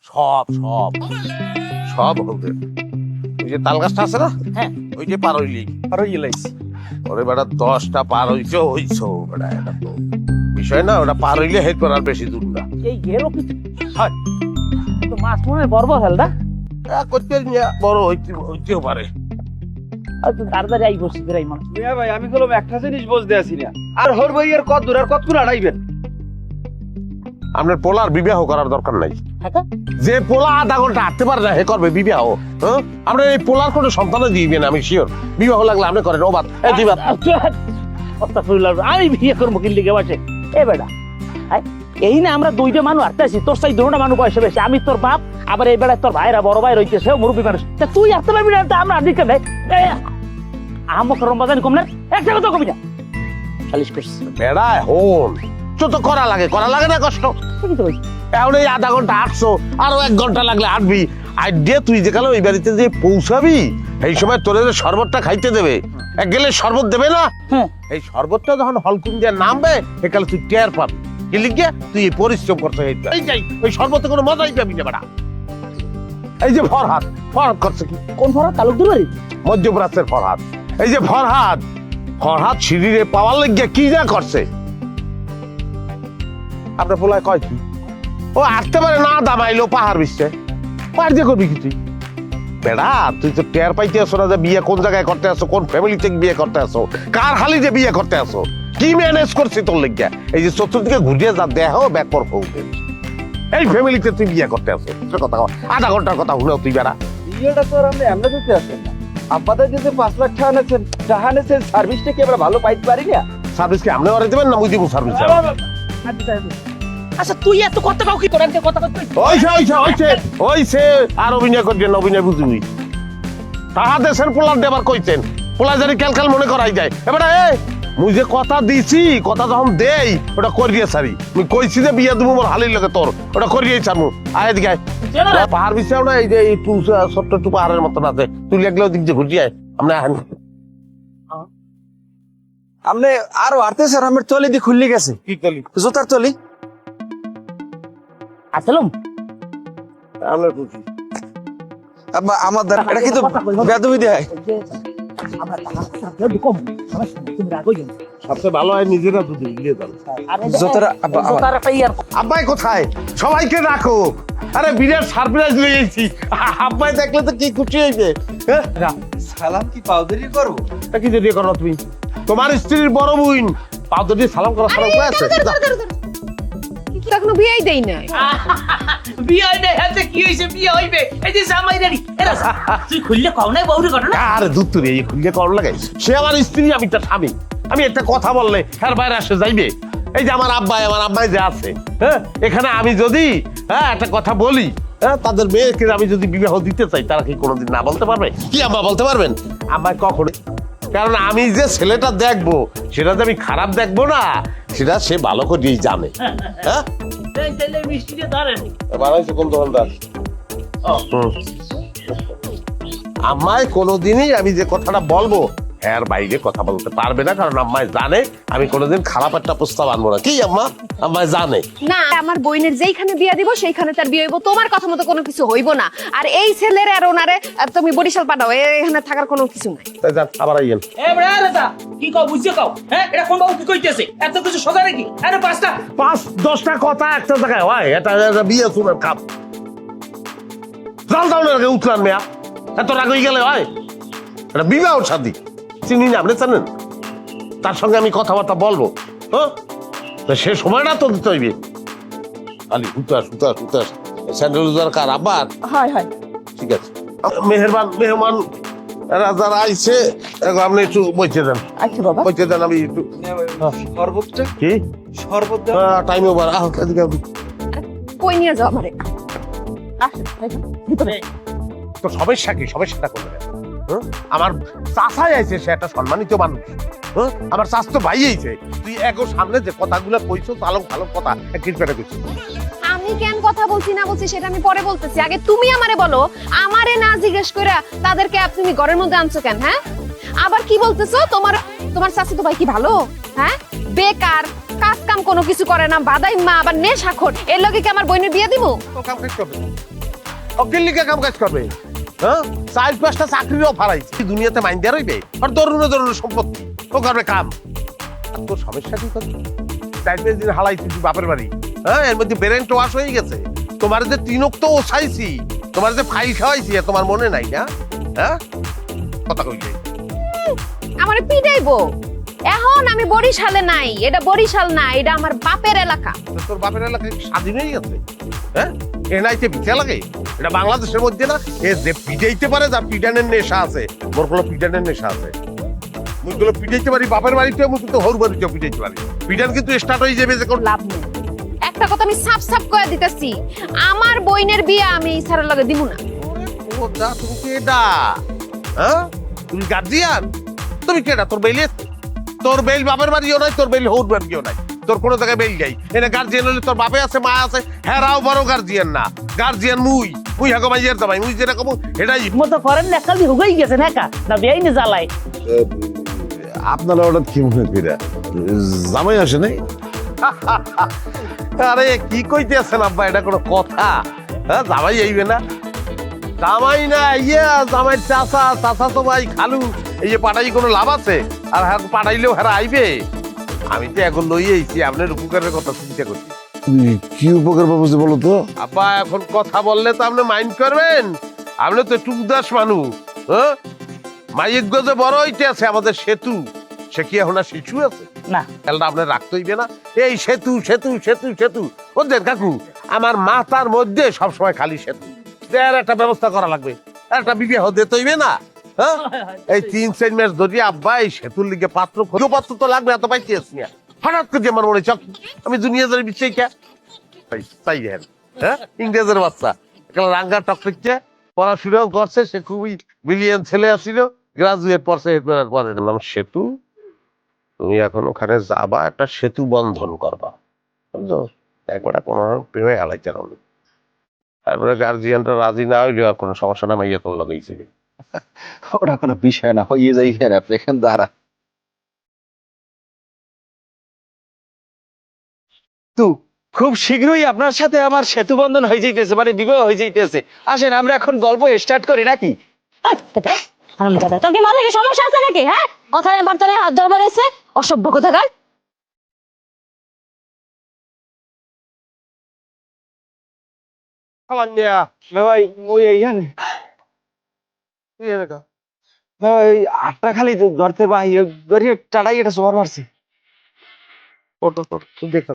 সব সব সব হবে। ওই যে তাল গাছটা আছে না, হ্যাঁ ওই যে পার হইলি, আর ওই লাইছি ওরে বেটা 10টা পার হইছো বেটা, এটা তো বিষয় না, ওটা পার হইলে হেড করার বেশি দূর না। এই গেল কি হয় তো মাছ মনে হয় বড় হেলদা করতে নিয়ে বড় হইতেও পারে। আর তুই তাড়াতাড়ি আই বসি ফিরাই মনে মিয়া ভাই আমি বললাম একটা জিনিস বুঝতে আসি না, আর হর ভাই এর কত দূর আর কত করে আড়াইবেন? আপনার পোলার বিবাহ করার দরকার নাই। হ্যাঁ যে পোলা আধা ঘন্টা হাঁটতে পারে না হে করবে বিবাহ? হ্যাঁ, আপনার এই পোলার কোনো সন্তানও দিবেন আমি শিওর। বিবাহ লাগলে আপনি করেন। ও বাদ এই দুই বাদ আমি বিয়ে করবো কি লিখে বসে এ বেটা এই না আমরা দুইটা মানুষ আসতেছি, তোর সাই দুটা মানুষ বয়সে বেশি, আমি তোর বাপ, আবার এই বেলায় তোর ভাইরা বড় ভাই রইতেছে মুরব্বী মানুষ, তা তুই আসতে পারবি না? আমরা দিকে নেই আমক রমবাজানি কম না, একটা কথা কবি না সালিশ করছিস বেড়ায় হন তো করা লাগে না কষ্ট। এখন এই আধা ঘন্টা হাঁটছো, আরো 1 ঘন্টা লাগলে হাঁটবি। আইডিয়া তুই যেখানে ওই বাড়িতে যে পৌঁছাবি এই সময় তোর শরবতটা খাইতে দেবে, এক গেলে শরবত দেবে না? এই শরবতটা যখন হলকুম দিয়ে নামবে একালে তুই টের পাবি। গেলি গিয়ে তুই এই পরিশ্রম করতে এই যাই ওই শরবতে কোনো মজাই পাবি না বেড়া। এই যে ফরহাদ করছে কি? কোন ফরাত? তালুকদার বাড়ি মধ্যপ্রাচ্যের ফরহাদ। এই যে ফরহাদ সিঁড়িরে পাওয়ার লেগে কি যা করছে আপনার পোলায় কয় কি? ও আসতে পারে না, দামাইলো পাহাড় বিশ্বে পাহাড় দিয়ে করবি কি তুই? বেড়া তুই তো টের পাইতে আসো না যে বিয়ে কোন জায়গায় করতে আসো, কোন ফ্যামিলি থেকে বিয়ে করতে আসো, কার হালিতে বিয়ে করতে আসো, কি ম্যানেজ করছি তোর লেগে? এই যে চতুর্দিকে ঘুরিয়ে যা দেহ ব্যাকর ফৌকে এই ফ্যামিলিতে তুই বিয়ে করতে আসো। কথা আধা ঘন্টার কথা হলেও তুই বেড়া। বিয়েটা তো আর আপনি এমনি দিতে আসেন না, আপনাদের যে 5 লাখ টাকা আনেছেন সার্ভিসটা কি আমরা ভালো পাইতে পারি না? সার্ভিস কি আপনি ওরা দেবেন না মুই দিব সার্ভিস? আচ্ছা তুই এত কথা কাউ কি তোর একটা কথা কই ওইছে আর অভিনয় করছেন, অভিনয় বুঝবি। তাহা দেশের পোলার দেবার কইছেন, পোলা জানি ক্যালকাল মনে করাই যায়। এবারে মুই যে কথা দিছি, কথা যখন দেই ওটা করিয়ে ছাড়ি। মুই কইছি যে বিয়া দেবো মোর হালির লগে তোর, ওটা করিয়ে ছাড়মু। আয় দিকে পাহাড় বিষয় না, এই যে এই ছোট্ট একটু পাহাড়ের মতন আছে, তুই লাগলেও দিক দিয়ে ঘুরিয়ে আমরা আপনি আরো আরতে স্যার আমার তলি দিয়ে খুললি গেছে। কি করলি? জুতার তলি আসলাম আমরা বুঝি আমাদের এটা কি তো বেদবি দেয়? সবচেয়ে ভালো হয় নিজেরা দুধ দিয়ে দাও। আব্বাই কোথায়? সবাইকে রাখো। আরে বিরাট সারপ্রাইজ লইছি। আব্বাই দেখলে তো কি খুশি হইবে। সালাম কি পাউদারি করবো? তা কি দিয়ে করো তুমি? তোমার স্ত্রীর বড় বোন পাউদারি সালাম করা সালাম করে আছে। কিন্তু এখনো বিয়েই দেই নাই। বিয়ে হইবে হাতে কি হইছে? বিয়ে হইবে এই যে জামাই রেডি এরা তুই খুললে কও না বউরি ঘটনা? আরে দুধ তুই এই খুললে করো লাগে। সে আমার স্ত্রী, আমি তার স্বামী। আমি একটা কথা বললে এর বাইরে আসে যাইবে? এই যে আমার আব্বাই যে আছে, হ্যাঁ, এখানে আমি যদি একটা কথা বলি, হ্যাঁ, তাদের মেয়েকে আমি যদি বিবাহ দিতে চাই, তারা কি কোনোদিন না বলতে পারবে? কি আব্বা বলতে পারবেন? আব্বাই কখনো, কারণ আমি যে ছেলেটা দেখবো সেটা যে আমি খারাপ দেখবো না, সেটা সে ভালো করেই জানে। হ্যাঁ, তাইলে মিষ্টি দিয়ে ধরেন এবার হয়েছে কোন দোকানদার? আম্মাই কোনোদিনই আমি যে কথাটা বলবো এর বাইরে কথা বলতে পারবে না, কারণ আম্মাই জানে আমি কোনোদিন খারাপ একটা প্রস্তাব আনবো না। কি আম্মা? আম্মাই জানে না আমার বোনের যেইখানে বিয়া দিব সেইখানে তার বিয়ে হইব, তোমার কথা মতো কোনো কিছু হইব না। আর এই ছেলের আর ওনারে তুমি বরিশাল পাঠাও, এখানে থাকার কোনো কিছু নাই। তাই যান, আবার আইয়েন। এ বড়া দাদা কি কও বুঝছো কও? হ্যাঁ এটা কোন বাবু কি কইতেছে? এত কিছু সোজা নাকি? আরে 5-10টা কথা একটা জায়গায় হয়, এটা বিয়ে শুনে কাপ জাল দাও না উঠলাম মেয়া, এত রাগ হয়ে গেলে হয়? এটা বিবাহ শাদী, চিনি না আপনি জানেন? তার সঙ্গে আমি কথাবার্তা বলবো, হ্যাঁ, সে সময়টা তো দিতে হইবে। আলি হুতাস স্যান্ডেল কার আবার? হয় হয় ঠিক আছে, মেহমান যারা আইছে আপনি একটু বইতে দেন। আচ্ছা বাবা বইতে দেন, আমি একটু শরবতটা কি শরবত টাইম ওভার। কই নিয়ে যাও আমারে? তো সমস্যাটা করবে না? আমার চাচাই আইছে, সে একটা সম্মানিত মানুষ। আমার চাচ তো ভাই আইছে, তুই এগো সামনে যে কথাগুলো কইছো চালং কথা কিরপেটা কইছিস। আমি কেন কথা বলছি না বলছি সেটা আমি পরে বলতেছি, আগে তুমি আমারে বলো। আমারে না জিজ্ঞেস করে তাদেরকে তুমি ঘরের মধ্যে আনছো কেন? হ্যাঁ আবার কি বলতেছো? তোমার চাচি তো ভাই কি ভালো? হ্যাঁ বেকার, কাজ কাম কোনো কিছু করে না, বাদাই মা আবার নেশাখোর, এর লগে কি আমার বোনের বিয়ে দিব? ও কাম কাজ করবে, অকিল্লিকে কাম কাজ করবে। হ্যাঁ, 4-5টা চাকরির অফার আইছে, এই দুনিয়াতে মাইন দেওয়া রইবে। আর তরুণ সম্পত্তি ও করবে কাম। আর তোর সমস্যা কি করবে? 4-5 দিন হালাইছি তুই বাপের বাড়ি, হ্যাঁ, এর মধ্যে ব্রেন ওয়াশ হয়ে গেছে। তোমার যে তিনক তো ওছাইছি, তোমার যে ফাইল খাওয়াইছি, তোমার মনে নাই না? হ্যাঁ, কথা কইলে আমারে পিটাইবো। এখন আমি বরিশালে নাই, এটা বরিশাল না, এটা আমার বাপের এলাকা। তোর বাপের এলাকায় স্বাধীন হয়ে গেছে। হ্যাঁ, এ নাইতে ভিসা লাগে, এটা বাংলাদেশের মধ্যে না। এ যে পিটাইতে পারে, যার পিটানের নেশা আছে, মোর কোনো পিটানের নেশা আছে। মুই গুলো পিটাইতে পারি বাপের বাড়িতে, মুই কিন্তু হর বাড়িতেও পিটাইতে পারি। পিটান কিন্তু স্টার্ট হয়ে যাবে যে কোন লাভ নেই। একটা কথা আমি সাফ সাফ করে দিতেছি, আমার বইনের বিয়ে আমি স্যারের লগে দিব না। ও দা, তুমি কেডা? হ্যাঁ, তুমি গার্জিয়ান? তুমি কেডা? তোর বেইল, তোর বেইল বাপের বাড়িও নাই, তোর বেইল হর বাড়িও নাই, তোর কোনো জায়গায় বেইল যাই। এনে গার্জিয়ান হলে তোর বাপে আছে, মা আছে, হেরাও বড় গার্জিয়ান না। গার্জিয়ান মুই হাগো মাইয়ের জামাই, মুই যেটা কব এটাই। মতো করেন না, কালি হুগাই গেছে না কা না বেআই নে জ্বালায়। আপনারা হঠাৎ কি মনে কইরা জামাই আসে নাই? আরে কি কইতেছেন আব্বা, এটা কোনো কথা? হ্যাঁ, জামাই আইবে না? জামাই না ইয়া, জামাই চাচা তো ভাই খালু, এই যে পাঠাই কোনো লাভ আছে? আর হ্যাঁ, পাঠাইলেও হ্যাঁ আইবে। আমি তো এখন লই আইছি, আপনার উপকারের কথা চিন্তা করছি। কি উপকার পাবো বলো তো? আব্বা এখন কথা বললে তো আপনি মাইন্ড করবেন? আপনি তো একটু উদাস মানুষ। হ্যাঁ, মাইক গজে বড় হইতে আছে আমাদের সেতু, সে কি এখন আর শিশু আছে? না খেলটা আপনার রাখতে হইবে না। এই সেতু সেতু সেতু সেতু বুঝলেন কাকু, আমার মাথার মধ্যে সবসময় খালি সেতু। এর একটা ব্যবস্থা করা লাগবে, একটা বিবাহ দিতে হইবে না? হ্যাঁ, এই 3-4 মাস ধরে আব্বা এই সেতুর লিগে পাত্র পাত্র তো লাগবে, এত পাইতে আসছি না। হঠাৎ করে আমার মনে চক আমি দুনিয়া ধরে বিচ্ছাই কে তাই দেন। হ্যাঁ, ইংরেজের বাচ্চা একটা রাঙ্গা টকটিকছে, পড়াশোনাও করছে, সে খুবই ব্রিলিয়ান্ট ছেলে আসছিল, গ্রাজুয়েট পড়ছে। পরে দিলাম সেতু, তুমি এখন ওখানে যাবা, একটা সেতু বন্ধন করবা, বুঝছো? একবারে কোনো প্রেমে আলাইতে রইল। তারপরে গার্জিয়ানটা রাজি না হইলে আর কোনো সমস্যা না, মাইয়া তোর লাগাইছে। ওটা কোনো বিষয় না, হয়ে যাই আপনি এখান দ্বারা। তো খুব শীঘ্রই আপনার সাথে আমার সেতু বন্ধন হয়ে যাইতেছে, মানে বিবাহ হয়ে যাইতেছে। আসেন আমরা এখন গল্প স্টার্ট করি নাকি? তোর কি মাথায় কি সমস্যা আছে নাকি? হ্যাঁ, কথায় বার্তায় হাত ধরবা রয়েছে, অসভ্য কোথাকার। ভাই ওই এইখানে ভাই আটটা খালি ধরতে ভাই টাটাই এটা সবার মারছি। দেখো